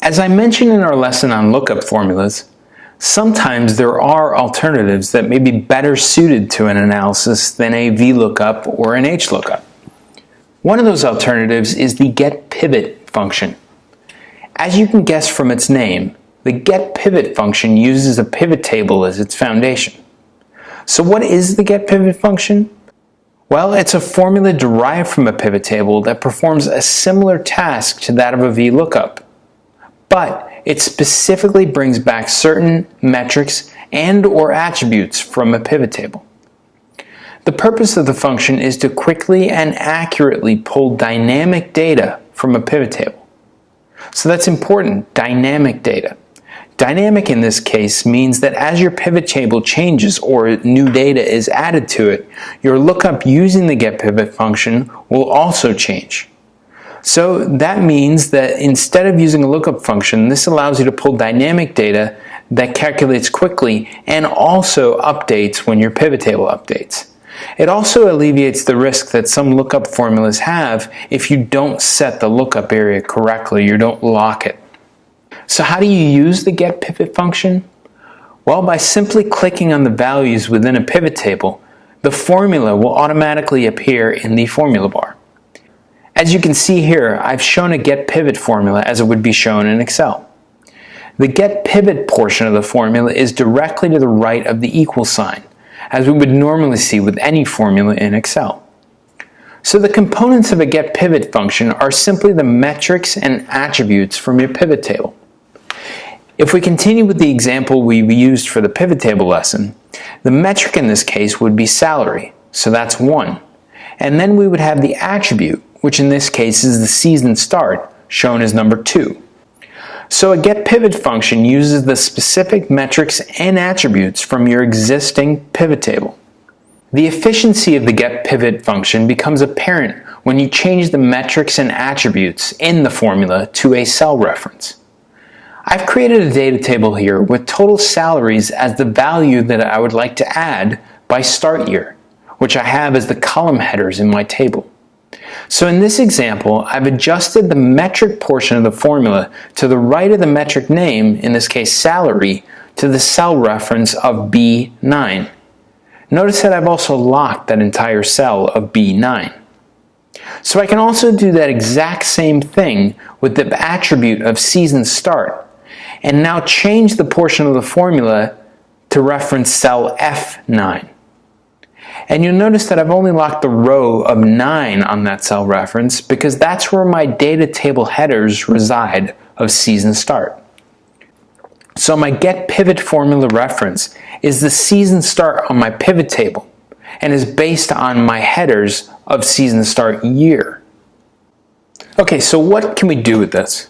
As I mentioned in our lesson on lookup formulas, sometimes there are alternatives that may be better suited to an analysis than a VLOOKUP or an HLOOKUP. One of those alternatives is the getPivot function. As you can guess from its name, the getPivot function uses a pivot table as its foundation. So what is the getPivot function? Well, it's a formula derived from a pivot table that performs a similar task to that of a VLOOKUP. But it specifically brings back certain metrics and/or attributes from a pivot table. The purpose of the function is to quickly and accurately pull dynamic data from a pivot table. So that's important, dynamic data. Dynamic in this case means that as your pivot table changes or new data is added to it, your lookup using the getPivot function will also change. So that means that instead of using a lookup function, this allows you to pull dynamic data that calculates quickly and also updates when your pivot table updates. It also alleviates the risk that some lookup formulas have if you don't set the lookup area correctly, you don't lock it. So how do you use the getPivot function? Well, by simply clicking on the values within a pivot table, the formula will automatically appear in the formula bar. As you can see here, I've shown a getPivot formula as it would be shown in Excel. The getPivot portion of the formula is directly to the right of the equal sign, as we would normally see with any formula in Excel. So the components of a getPivot function are simply the metrics and attributes from your pivot table. If we continue with the example we used for the pivot table lesson, the metric in this case would be salary, so that's 1. And then we would have the attribute, which in this case is the season start, shown as number 2. So a getPivot function uses the specific metrics and attributes from your existing pivot table. The efficiency of the getPivot function becomes apparent when you change the metrics and attributes in the formula to a cell reference. I've created a data table here with total salaries as the value that I would like to add by start year, which I have as the column headers in my table. So in this example, I've adjusted the metric portion of the formula to the right of the metric name, in this case salary, to the cell reference of B9. Notice that I've also locked that entire cell of B9. So I can also do that exact same thing with the attribute of season start, and now change the portion of the formula to reference cell F9. And you'll notice that I've only locked the row of 9 on that cell reference because that's where my data table headers reside of season start. So my getPivot formula reference is the season start on my pivot table and is based on my headers of season start year. Okay, so what can we do with this?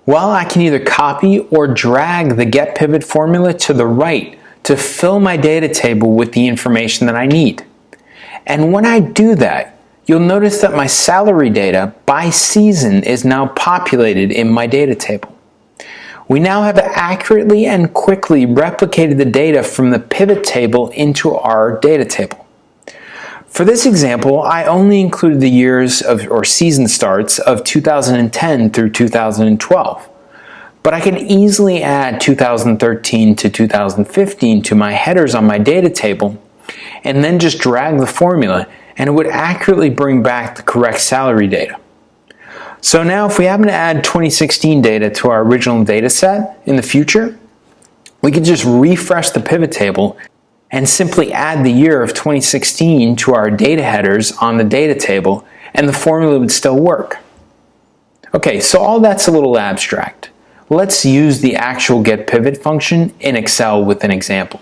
Well, I can either copy or drag the getPivot formula to the right to fill my data table with the information that I need. And when I do that, you'll notice that my salary data by season is now populated in my data table. We now have accurately and quickly replicated the data from the pivot table into our data table. For this example, I only included the years or season starts of 2010 through 2012. But I can easily add 2013 to 2015 to my headers on my data table and then just drag the formula and it would accurately bring back the correct salary data. So now if we happen to add 2016 data to our original data set in the future, we can just refresh the pivot table and simply add the year of 2016 to our data headers on the data table and the formula would still work. Okay, so all that's a little abstract. Let's use the actual getPivot function in Excel with an example.